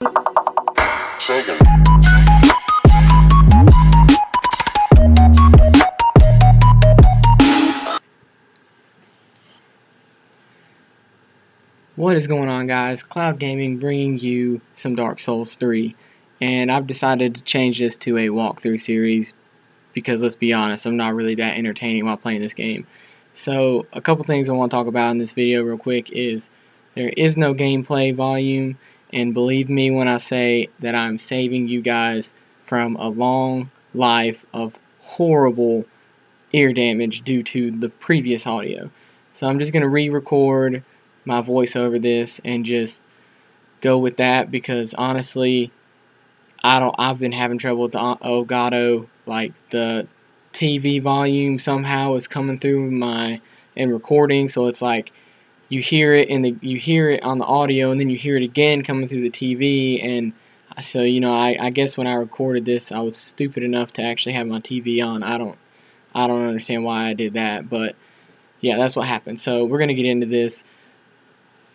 Shaken. What is going on, guys? Cloud Gaming bringing you some Dark Souls 3, and I've decided to change this to a walkthrough series because, let's be honest, I'm not really that entertaining while playing this game. So a couple things I want to talk about in this video real quick is there is no gameplay volume, and believe me when I say that I'm saving you guys from a long life of horrible ear damage due to the previous audio. So I'm just going to re-record my voice over this and just go with that, because honestly I've been having trouble with the Elgato. Like, the TV volume somehow is coming through my recording, so it's like you hear it on the audio, and then you hear it again coming through the TV. And so, I guess when I recorded this, I was stupid enough to actually have my TV on. I don't understand why I did that, but yeah, that's what happened. So we're gonna get into this,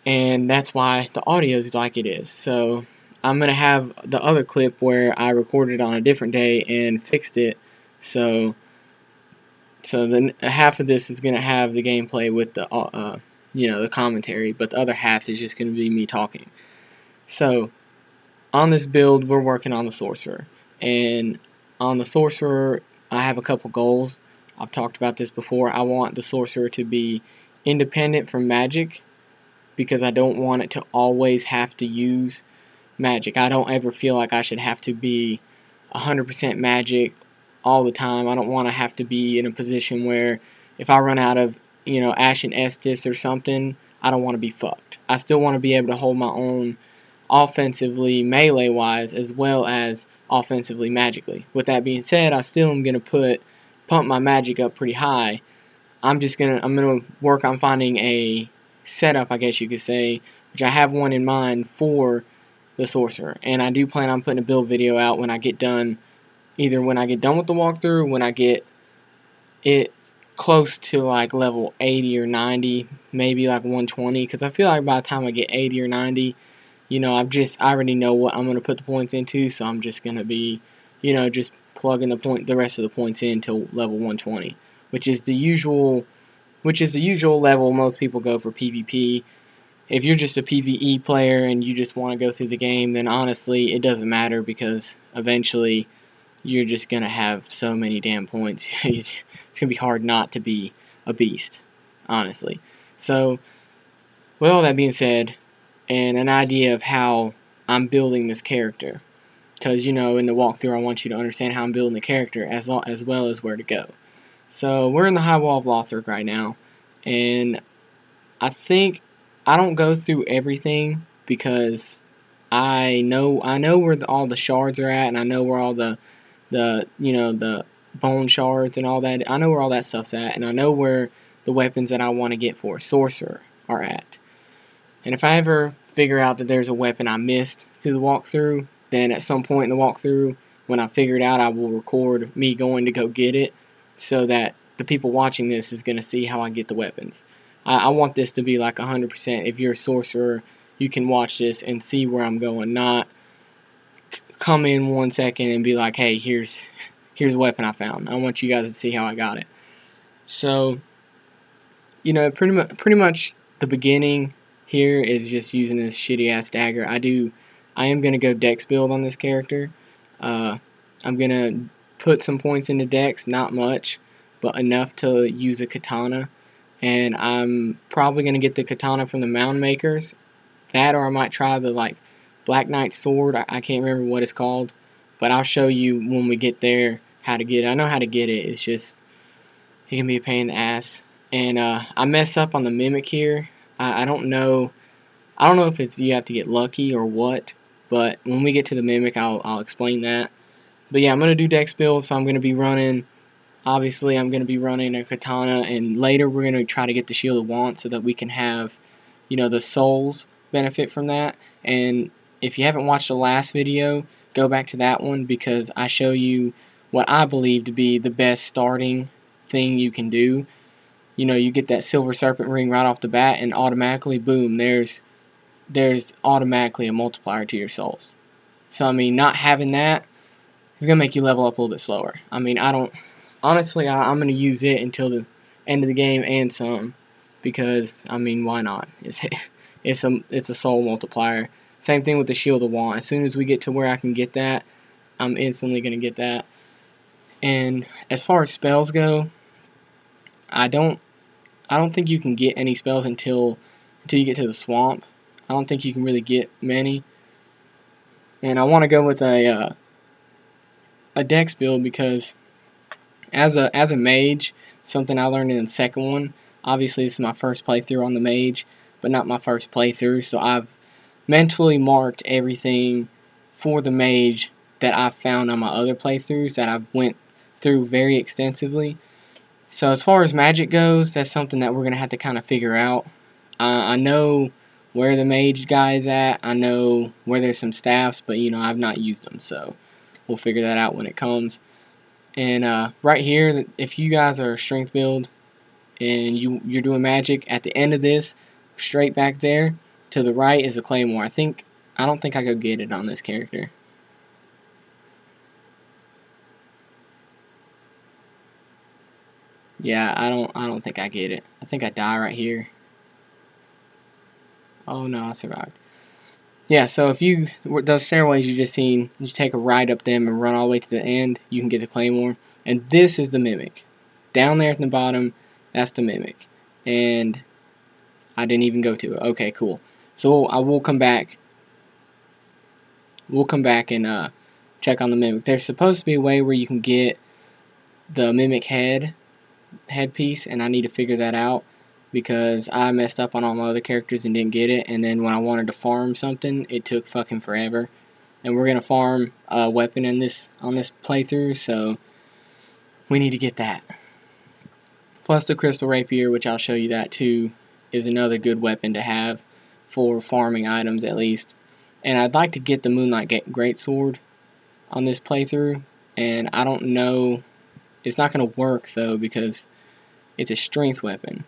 and that's why the audio is like it is. So I'm gonna have the other clip where I recorded on a different day and fixed it. So then half of this is gonna have the gameplay with the the commentary, but the other half is just gonna be me talking. So on this build, we're working on the sorcerer, and on the sorcerer, I have a couple goals. I've talked about this before. I want the sorcerer to be independent from magic, because I don't want it to always have to use magic. I don't ever feel like I should have to be 100% magic all the time. I don't want to have to be in a position where if I run out of, Ashen Estus or something, I don't want to be fucked. I still want to be able to hold my own offensively, melee wise, as well as offensively, magically. With that being said, I still am going to pump my magic up pretty high. I'm gonna work on finding a setup, I guess you could say, which I have one in mind for the sorcerer, and I do plan on putting a build video out when I get done, either when I get done with the walkthrough, or when I get it close to like level 80 or 90, maybe like 120, because I feel like by the time I get 80 or 90, I already know what I'm going to put the points into, so I'm just going to be, just plugging the rest of the points into level 120, which is the usual level most people go for PvP. If you're just a PvE player and you just want to go through the game, then honestly it doesn't matter, because eventually you're just going to have so many damn points. It's going to be hard not to be a beast, honestly. So with all that being said, and an idea of how I'm building this character, because in the walkthrough I want you to understand how I'm building the character as well as where to go. So we're in the High Wall of Lothric right now, and I think I don't go through everything, because I know where all the shards are at, and I know where all the bone shards and all that. I know where all that stuff's at, and I know where the weapons that I want to get for sorcerer are at. And if I ever figure out that there's a weapon I missed through the walkthrough, then at some point in the walkthrough, when I figure it out, I will record me going to go get it, so that the people watching this is going to see how I get the weapons. I want this to be like 100%. If you're a sorcerer, you can watch this and see where I'm going, not come in 1 second and be like, hey, here's a weapon I found. I want you guys to see how I got it. So, pretty much the beginning here is just using this shitty ass dagger. I am gonna go dex build on this character. I'm gonna put some points into dex, not much, but enough to use a katana. And I'm probably gonna get the katana from the Mound Makers. That, or I might try the Black Knight sword. I can't remember what it's called, but I'll show you when we get there how to get it. I know how to get it. It's just, it can be a pain in the ass. And I mess up on the mimic here. I don't know if it's you have to get lucky or what, but when we get to the mimic, I'll explain that. But yeah, I'm gonna do dex build, so I'm gonna be running. Obviously, I'm gonna be running a katana, and later we're gonna try to get the Shield of Want so that we can have, the souls benefit from that. And if you haven't watched the last video, go back to that one, because I show you what I believe to be the best starting thing you can do. You get that Silver Serpent ring right off the bat, and automatically, boom, there's there's automatically a multiplier to your souls. So I mean, not having that is gonna make you level up a little bit slower. I mean, I don't honestly. I'm gonna use it until the end of the game and some, because I mean, why not? It's a soul multiplier. Same thing with the Shield of Want. As soon as we get to where I can get that, I'm instantly gonna get that. And as far as spells go, I don't think you can get any spells until you get to the swamp. I don't think you can really get many. And I want to go with a dex build because as a mage, something I learned in the second one. Obviously, this is my first playthrough on the mage, but not my first playthrough. So I've mentally marked everything for the mage that I've found on my other playthroughs that I've went through very extensively. So as far as magic goes, that's something that we're going to have to kind of figure out. I know where the mage guy is at. I know where there's some staffs, but you know, I've not used them, so we'll figure that out when it comes. And right here, if you guys are a strength build and you're doing magic, at the end of this, straight back there to the right is a claymore. I don't think I could get it on this character. Yeah, I don't think I get it. I think I die right here. Oh no, I survived. Yeah, so if you, those stairways you just seen, you take a right up them and run all the way to the end, you can get the claymore. And this is the mimic. Down there at the bottom, that's the mimic. And I didn't even go to it. Okay, cool. So I will come back. We'll come back and check on the mimic. There's supposed to be a way where you can get the mimic headpiece, and I need to figure that out because I messed up on all my other characters and didn't get it, and then when I wanted to farm something, it took fucking forever. And we're gonna farm a weapon on this playthrough, so we need to get that. Plus the crystal rapier, which I'll show you that too, is another good weapon to have for farming items at least. And I'd like to get the Moonlight Greatsword on this playthrough, and I don't know, it's not going to work though because it's a strength weapon,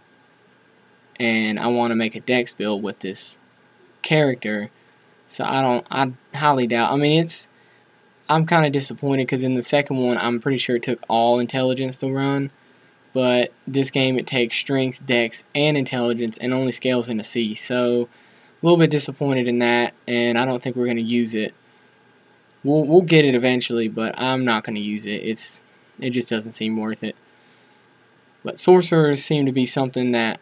and I want to make a dex build with this character, so I highly doubt. I mean, I'm kind of disappointed because in the second one I'm pretty sure it took all intelligence to run, but this game it takes strength, dex, and intelligence and only scales into C, so a little bit disappointed in that, and I don't think we're going to use it. We'll get it eventually, but I'm not going to use it. It just doesn't seem worth it. But sorcerers seem to be something that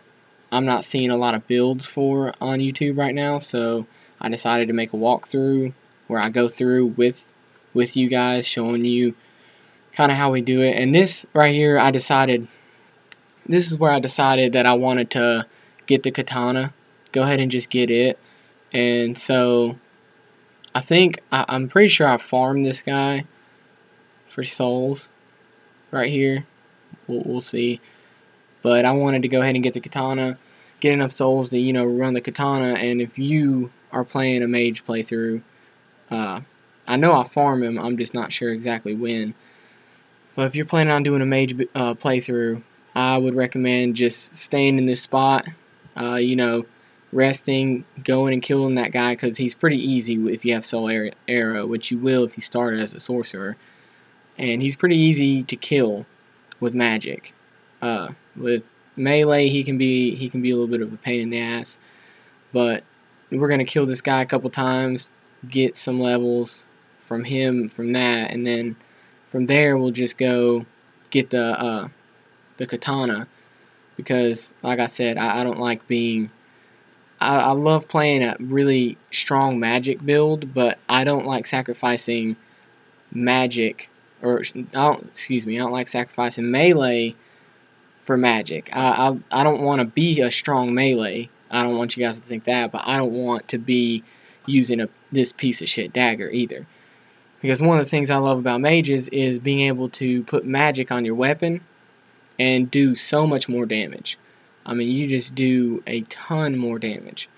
I'm not seeing a lot of builds for on YouTube right now, so I decided to make a walkthrough where I go through with you guys, showing you kind of how we do it. And this right here, this is where I decided that I wanted to get the katana. Go ahead and just get it. And so I'm pretty sure I farmed this guy for souls right here. We'll see. But I wanted to go ahead and get the katana, get enough souls to, you know, run the katana. And if you are playing a mage playthrough, I know I farm him, I'm just not sure exactly when. But if you're planning on doing a mage playthrough, I would recommend just staying in this spot, you know, resting, going and killing that guy, because he's pretty easy if you have Soul Arrow, which you will if you started as a sorcerer. And he's pretty easy to kill with magic. With melee, he can be a little bit of a pain in the ass. But we're gonna kill this guy a couple times, get some levels from him from that, and then from there we'll just go get the katana, because like I said, I don't like being. I love playing a really strong magic build, but I don't like sacrificing magic, or I don't like sacrificing melee for magic. I don't want to be a strong melee. I don't want you guys to think that, but I don't want to be using this piece of shit dagger either. Because one of the things I love about mages is being able to put magic on your weapon and do so much more damage. I mean, you just do a ton more damage.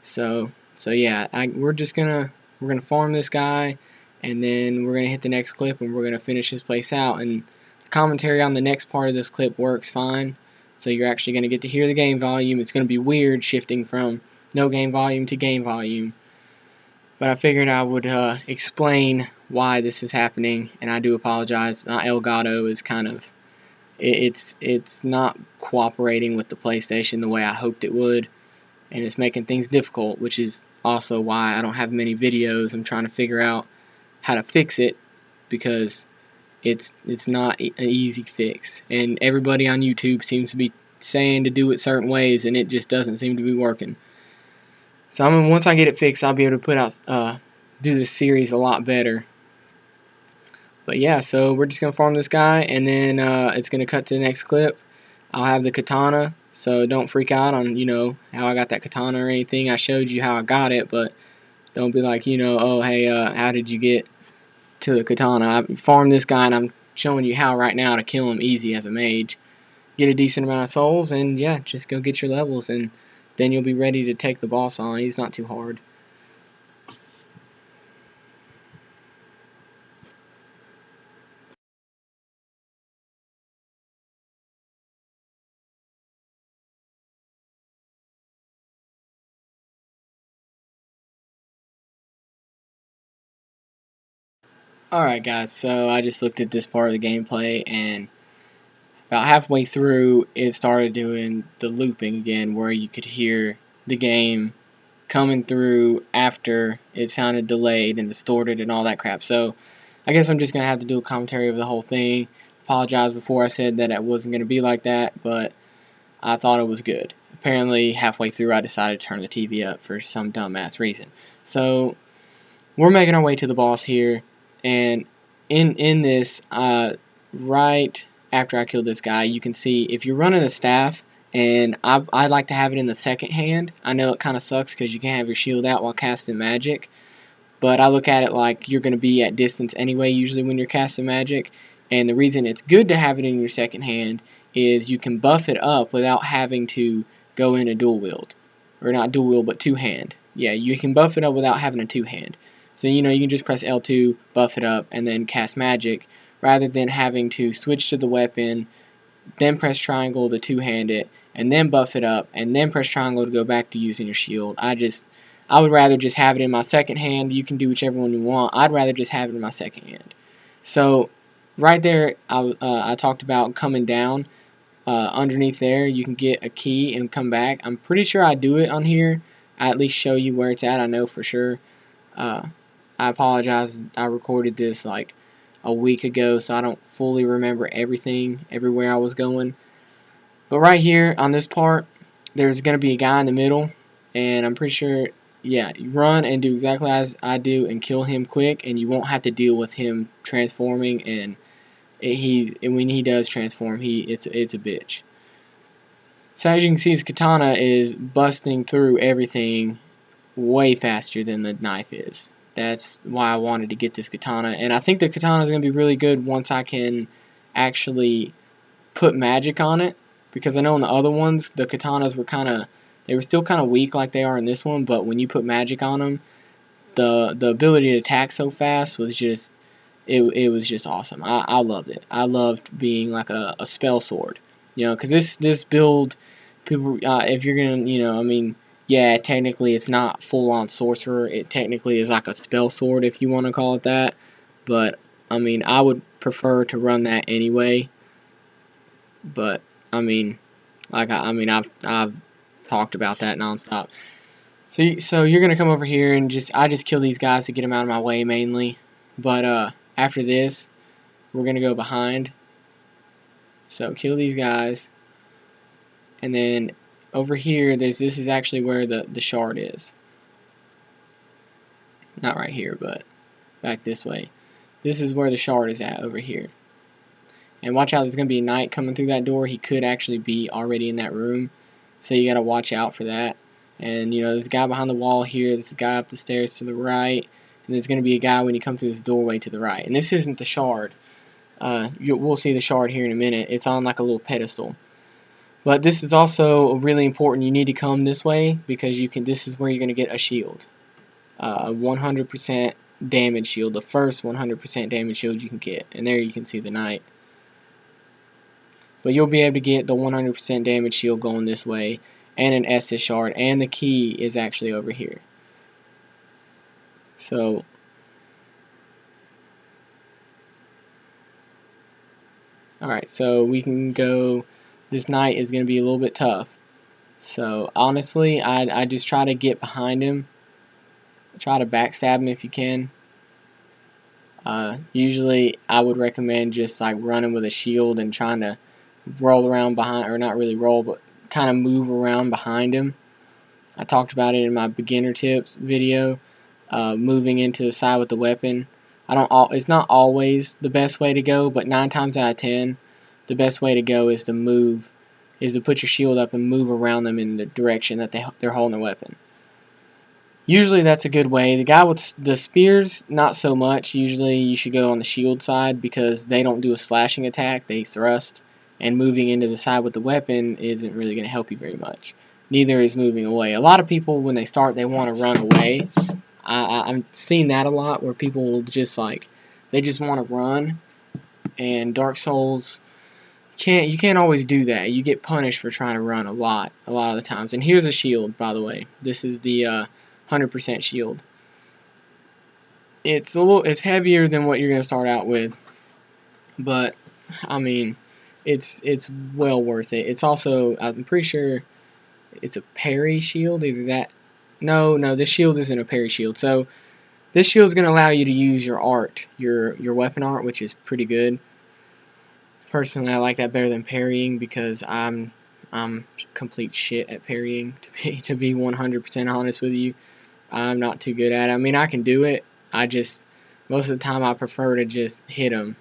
So yeah, we're gonna farm this guy, and then we're gonna hit the next clip, and we're gonna finish this place out. And the commentary on the next part of this clip works fine. So you're actually gonna get to hear the game volume. It's gonna be weird shifting from no game volume to game volume. But I figured I would explain why this is happening, and I do apologize. Elgato is kind of it's not cooperating with the PlayStation the way I hoped it would, and it's making things difficult, which is also why I don't have many videos. I'm trying to figure out how to fix it, because it's not an easy fix, and everybody on YouTube seems to be saying to do it certain ways, and it just doesn't seem to be working. So once I get it fixed, I'll be able to put out do this series a lot better. But yeah, so we're just gonna farm this guy, and then it's gonna cut to the next clip. I'll have the katana, so don't freak out on how I got that katana or anything. I showed you how I got it, but don't be like oh hey how did you get to the katana? I farmed this guy, and I'm showing you how right now to kill him easy as a mage. Get a decent amount of souls, and yeah, just go get your levels, and then you'll be ready to take the boss on. He's not too hard. Alright guys, so I just looked at this part of the gameplay, and about halfway through it started doing the looping again, where you could hear the game coming through after it sounded delayed and distorted and all that crap. So I guess I'm just going to have to do a commentary of the whole thing. Apologize before I said that it wasn't going to be like that, but I thought it was good. Apparently halfway through I decided to turn the TV up for some dumbass reason. So we're making our way to the boss here, and in this, right after I killed this guy, you can see if you're running a staff, and I like to have it in the second hand. I know it kind of sucks because you can't have your shield out while casting magic, but I look at it like you're going to be at distance anyway usually when you're casting magic, and the reason it's good to have it in your second hand is you can buff it up without having to go in a dual wield, or not dual wield but two hand. Yeah, you can buff it up without having a two hand. So you can just press L2, buff it up, and then cast magic, rather than having to switch to the weapon, then press triangle to two-hand it, and then buff it up, and then press triangle to go back to using your shield. I would rather just have it in my second hand. You can do whichever one you want. I'd rather just have it in my second hand. So right there, I talked about coming down. Underneath there, you can get a key and come back. I'm pretty sure I do it on here. I at least show you where it's at. I know for sure. I apologize, I recorded this like a week ago, so I don't fully remember everywhere I was going. But right here on this part, there's going to be a guy in the middle, and I'm pretty sure, yeah, you run and do exactly as I do and kill him quick, and you won't have to deal with him transforming, and when he does transform, it's a bitch. So as you can see, his katana is busting through everything way faster than the knife is. That's why I wanted to get this katana, and I think the katana is going to be really good once I can actually put magic on it, because I know in the other ones the katanas were still kind of weak like they are in this one, but when you put magic on them, the ability to attack so fast was just it was just awesome. I loved it. I loved being like a spell sword, because this build, people, if you're gonna, I mean, yeah, technically it's not full-on sorcerer. It technically is like a spell sword, if you want to call it that. But I mean, I would prefer to run that anyway. But I mean, like I've talked about that nonstop. So you're gonna come over here and I just kill these guys to get them out of my way mainly. But after this, we're gonna go behind. So kill these guys, and then over here, this is actually where the shard is. Not right here, but back this way. This is where the shard is at, over here. And watch out, there's going to be a knight coming through that door. He could actually be already in that room, so you got to watch out for that. And there's a guy behind the wall here, there's a guy up the stairs to the right, and there's going to be a guy when you come through this doorway to the right. And this isn't the shard. We'll see the shard here in a minute. It's on like a little pedestal. But this is also really important. You need to come this way, because this is where you're going to get a shield. A 100% damage shield. The first 100% damage shield you can get. And there you can see the knight. But you'll be able to get the 100% damage shield going this way. and an Estus shard, and the key is actually over here. So alright, so we can go. This knight is going to be a little bit tough. So honestly, I just try to get behind him. Try to backstab him if you can. Usually I would recommend just like running with a shield and trying to roll around behind, or not really roll, but kind of move around behind him. I talked about it in my beginner tips video. Moving into the side with the weapon. It's not always the best way to go, but 9 times out of 10, the best way to go is to put your shield up and move around them in the direction that they're holding their weapon. Usually that's a good way. The guy with the spears, not so much. Usually you should go on the shield side because they don't do a slashing attack, they thrust, and moving into the side with the weapon isn't really going to help you very much. Neither is moving away. A lot of people, when they start, they want to run away. I've seen that a lot, where people will just they just want to run, and Dark Souls, you can't always do that. You get punished for trying to run a lot of the times. And here's a shield, by the way. This is the 100% shield. It's heavier than what you're going to start out with, but I mean, it's well worth it. It's also, I'm pretty sure it's a parry shield, either that. No, this shield isn't a parry shield. So this shield is going to allow you to use your art, your weapon art, which is pretty good. Personally, I like that better than parrying because I'm complete shit at parrying. To be 100% honest with you, I'm not too good at it. I mean, I can do it. Most of the time I prefer to just hit them.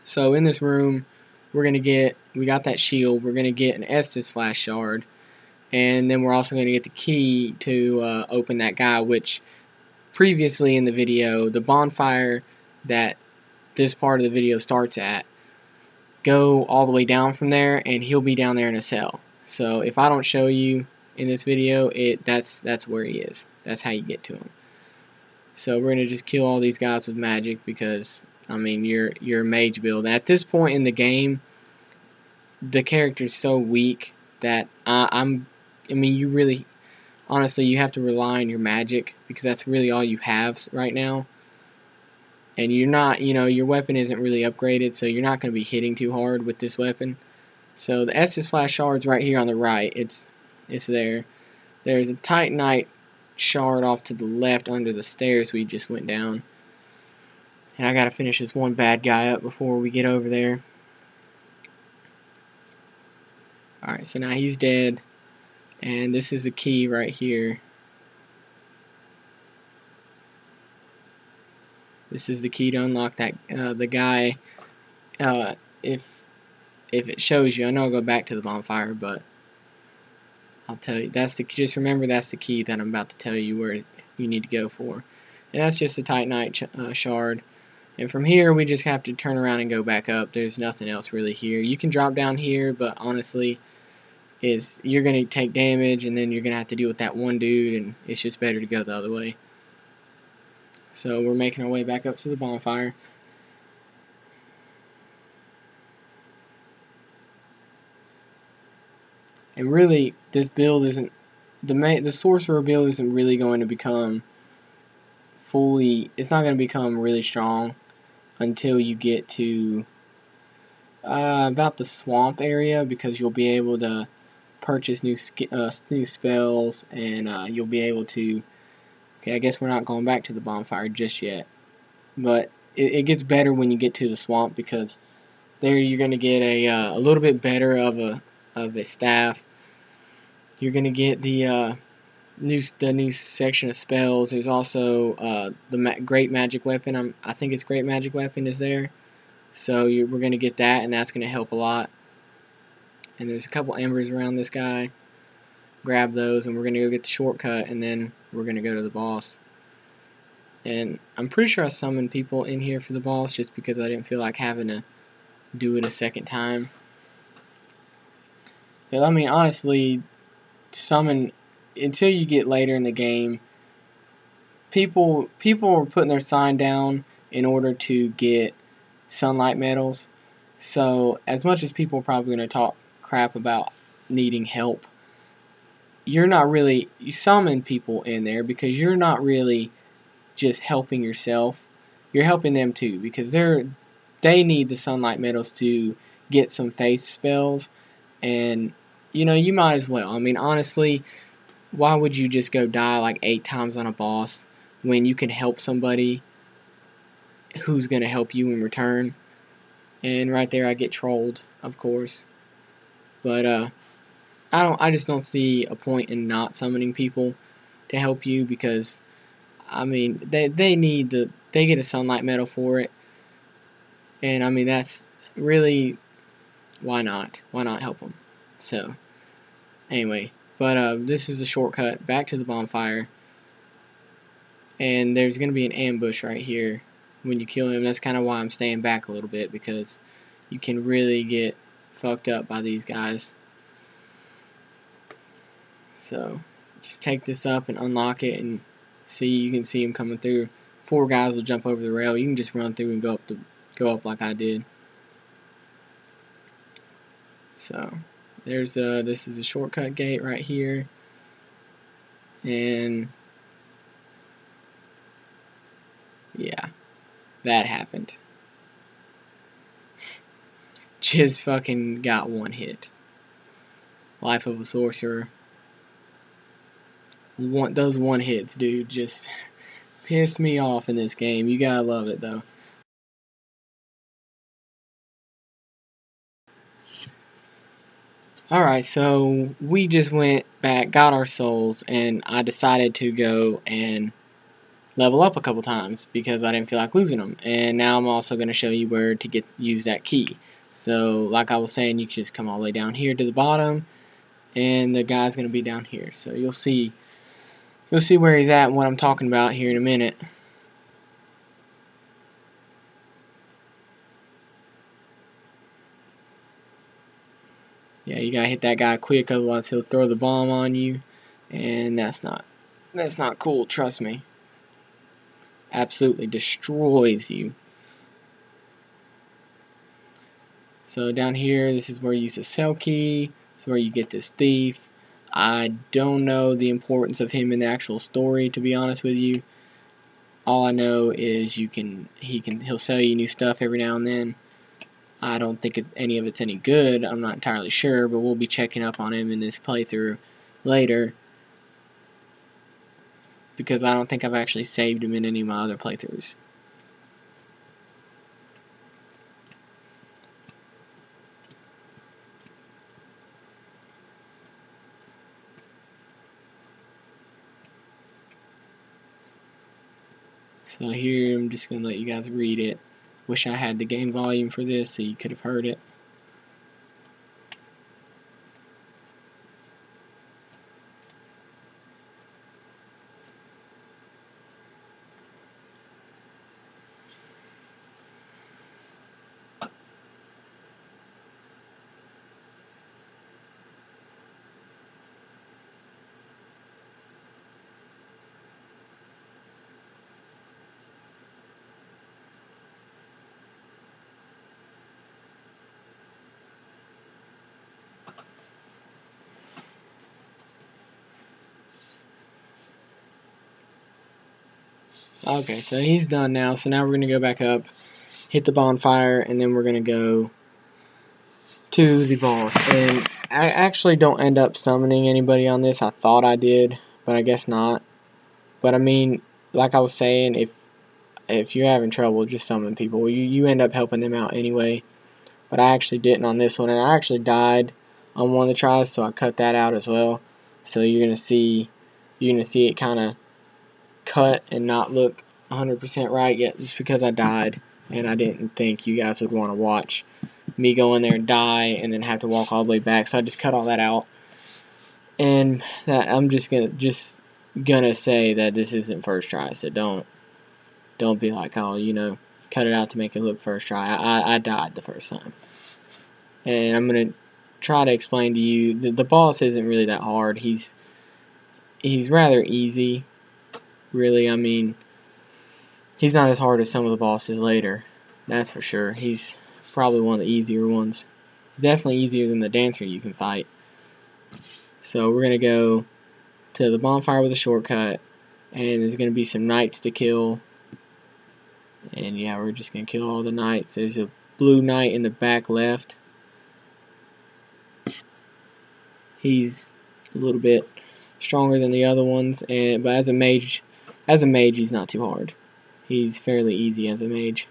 So in this room, we got that shield. We're gonna get an Estus flash shard. And then we're also going to get the key to open that guy, which previously in the video, the bonfire that this part of the video starts at, go all the way down from there, and he'll be down there in a cell. So if I don't show you in this video, that's where he is. That's how you get to him. So we're going to just kill all these guys with magic because, I mean, you're a mage build. At this point in the game, the character's so weak that I mean, you really, honestly, you have to rely on your magic because that's really all you have right now. And you're not, your weapon isn't really upgraded, so you're not going to be hitting too hard with this weapon. So the Estus flash shard's right here on the right. It's there. There's a Titanite shard off to the left under the stairs we just went down. And I got to finish this one bad guy up before we get over there. Alright, so now he's dead. And this is the key right here. This is the key to unlock that the guy. If it shows you, I know I'll go back to the bonfire, but I'll tell you. Just remember that's the key that I'm about to tell you where you need to go for. And that's just a Titanite shard. And from here we just have to turn around and go back up. There's nothing else really here. You can drop down here, but honestly, you're going to take damage, and then you're going to have to deal with that one dude, and it's just better to go the other way. So we're making our way back up to the bonfire. And really, this build isn't, the sorcerer build isn't really going to become it's not going to become really strong until you get to about the swamp area, because you'll be able to purchase new spells, and you'll be able to. Okay, I guess we're not going back to the bonfire just yet, but it gets better when you get to the swamp, because there you're going to get a little bit better of a staff. You're going to get the new section of spells. There's also the great magic weapon. I think it's great magic weapon is there, so we're going to get that, and that's going to help a lot. And there's a couple embers around this guy. Grab those, and we're going to go get the shortcut, and then we're going to go to the boss. And I'm pretty sure I summoned people in here for the boss just because I didn't feel like having to do it a second time. Because, I mean, honestly, until you get later in the game, people are putting their sign down in order to get sunlight medals. So as much as people are probably going to talk crap about needing help, you're not really, you summon people in there because you're not really just helping yourself, you're helping them too, because they need the sunlight metals to get some faith spells, and you might as well. I mean, honestly, why would you just go die like 8 times on a boss when you can help somebody who's gonna help you in return? And right there I get trolled, of course. But I just don't see a point in not summoning people to help you, because I mean they get a sunlight medal for it, and I mean that's really, why not help them? So anyway, but this is a shortcut back to the bonfire, and there's gonna be an ambush right here when you kill him. That's kind of why I'm staying back a little bit, because you can really get fucked up by these guys. So just take this up and unlock it, and you can see him coming through. 4 guys will jump over the rail. You can just run through and go up like I did. So there's this is a shortcut gate right here, and yeah, that happened. Just fucking got 1 hit. Life of a Sorcerer. Those 1 hits, dude, just piss me off in this game. You gotta love it though. Alright, so we just went back, got our souls, and I decided to go and level up a couple times because I didn't feel like losing them. And now I'm also going to show you where to use that key. So like I was saying, you can just come all the way down here to the bottom, and the guy's going to be down here. So you'll see where he's at and what I'm talking about here in a minute. Yeah, you gotta hit that guy quick, otherwise he'll throw the bomb on you, and that's not cool, trust me. Absolutely destroys you. So down here, this is where you use the cell key. This is where you get this thief. I don't know the importance of him in the actual story, to be honest with you. All I know is he'll sell you new stuff every now and then. I don't think any of it's any good. I'm not entirely sure, but we'll be checking up on him in this playthrough later, because I don't think I've actually saved him in any of my other playthroughs. So here I'm just going to let you guys read it. Wish I had the game volume for this so you could have heard it. Okay, so he's done now. So now we're going to go back up, hit the bonfire, and then we're going to go to the boss. And I actually don't end up summoning anybody on this. I thought I did, but I guess not. But I mean, like I was saying, if you're having trouble, just summon people. You end up helping them out anyway. But I actually didn't on this one, and I actually died on one of the tries, so I cut that out as well. So you're gonna see it kind of cut and not look 100% right yet, just because I died, and I didn't think you guys would want to watch me go in there and die and then have to walk all the way back. So I just cut all that out, and that I'm just gonna say that this isn't first try. So don't be like, oh, cut it out to make it look first try. I died the first time, and I'm gonna try to explain to you the boss isn't really that hard. He's rather easy, really. I mean, he's not as hard as some of the bosses later, that's for sure. He's probably one of the easier ones. Definitely easier than the dancer you can fight. So we're going to go to the bonfire with a shortcut, and there's going to be some knights to kill. And yeah, we're just going to kill all the knights. There's a blue knight in the back left. He's a little bit stronger than the other ones, but as a mage he's not too hard. He's fairly easy as a mage.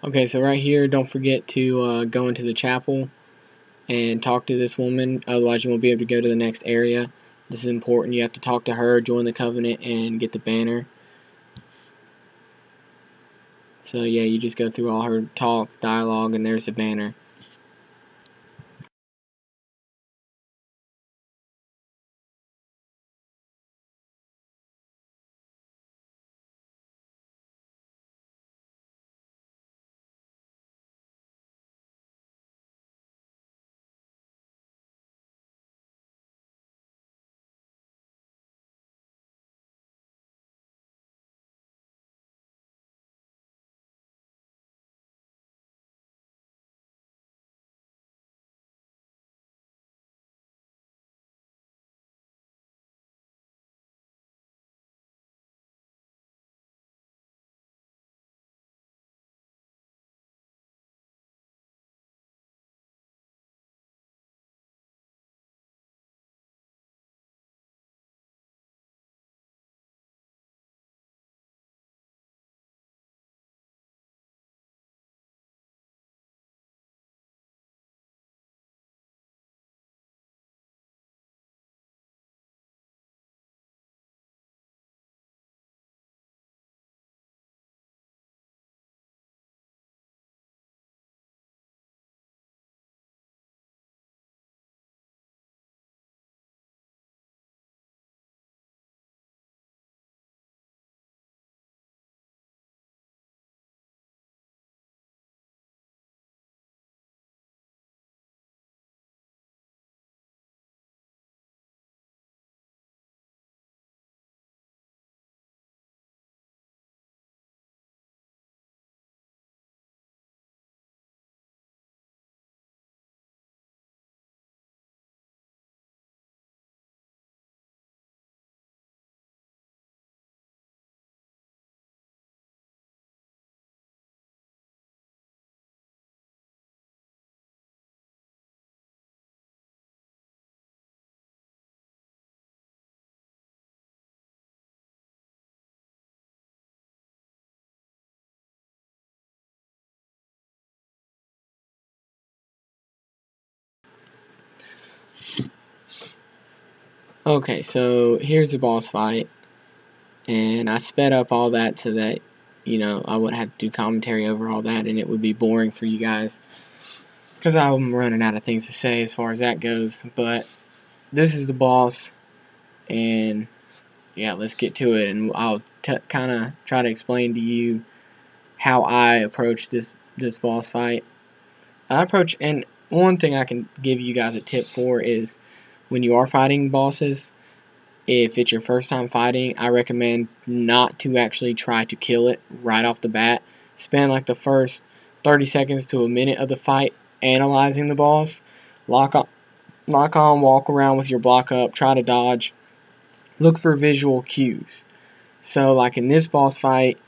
Okay, so right here, don't forget to go into the chapel and talk to this woman, otherwise you won't be able to go to the next area. This is important. You have to talk to her, join the covenant, and get the banner. So yeah, you just go through all her dialogue, and there's the banner. Okay, so here's the boss fight, and I sped up all that so that, I wouldn't have to do commentary over all that, and it would be boring for you guys, because I'm running out of things to say as far as that goes. But this is the boss, and yeah, let's get to it, and I'll kind of try to explain to you how I approach this boss fight. And one thing I can give you guys a tip for is when you are fighting bosses, if it's your first time fighting, I recommend not to actually try to kill it right off the bat. Spend like the first 30 seconds to a minute of the fight analyzing the boss. Lock on, walk around with your block up, try to dodge. Look for visual cues. So like in this boss fight,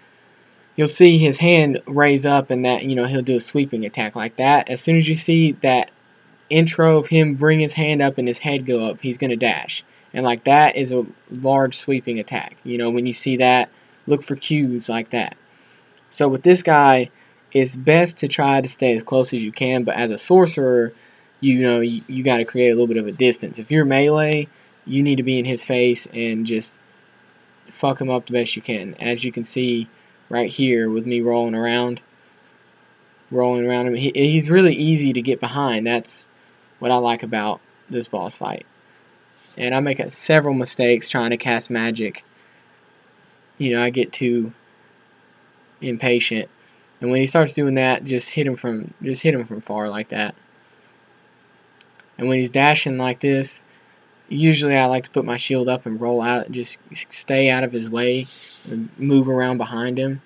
you'll see his hand raise up, and that, he'll do a sweeping attack like that. As soon as you see that intro of him bring his hand up and his head go up, he's going to dash. And like that is a large sweeping attack. When you see that, look for cues like that. So with this guy, it's best to try to stay as close as you can, but as a sorcerer, you got to create a little bit of a distance. If you're melee, you need to be in his face and just fuck him up the best you can. As you can see right here with me rolling around him, he's really easy to get behind. That's what I like about this boss fight. And I make several mistakes trying to cast magic. I get too impatient, and when he starts doing that, just hit him from far like that. And when he's dashing like this, usually I like to put my shield up and roll out, just stay out of his way and move around behind him.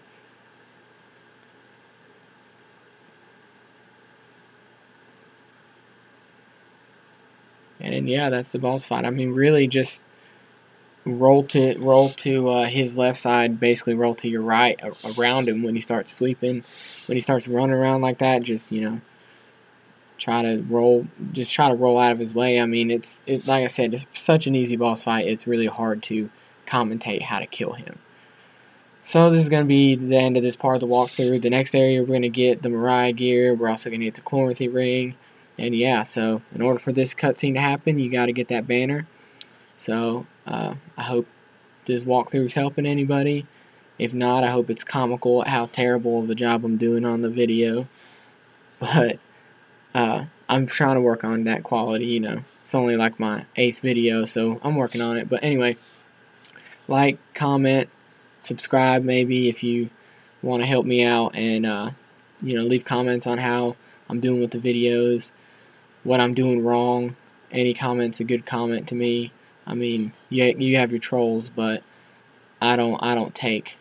And yeah, that's the boss fight. I mean, really just roll to his left side, basically roll to your right around him when he starts sweeping. When he starts running around like that, just try to roll out of his way. I mean, it's like I said, it's such an easy boss fight. It's really hard to commentate how to kill him. So this is going to be the end of this part of the walkthrough. The next area we're going to get the Mariah gear. We're also going to get the Chloranthy ring. And yeah, so in order for this cutscene to happen, you got to get that banner. So I hope this walkthrough is helping anybody. If not, I hope it's comical at how terrible of a job I'm doing on the video. But I'm trying to work on that quality. It's only like my 8th video, so I'm working on it. But anyway, like, comment, subscribe maybe if you want to help me out, and leave comments on how I'm doing with the videos, what I'm doing wrong. Any comment's a good comment to me. I mean, you have your trolls, but I don't take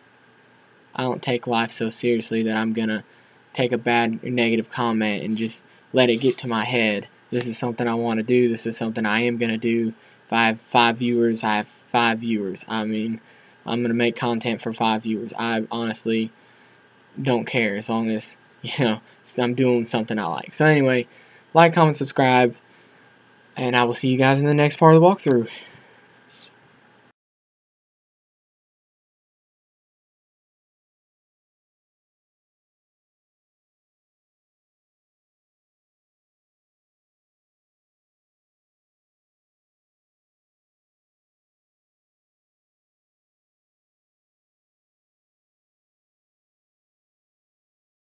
life so seriously that I'm gonna take a bad or negative comment and just let it get to my head. This is something I want to do. This is something I am gonna do. If I have 5 viewers, I have 5 viewers. I mean, I'm gonna make content for 5 viewers. I honestly don't care as long as I'm doing something I like. So anyway, like, comment, subscribe, and I will see you guys in the next part of the walkthrough.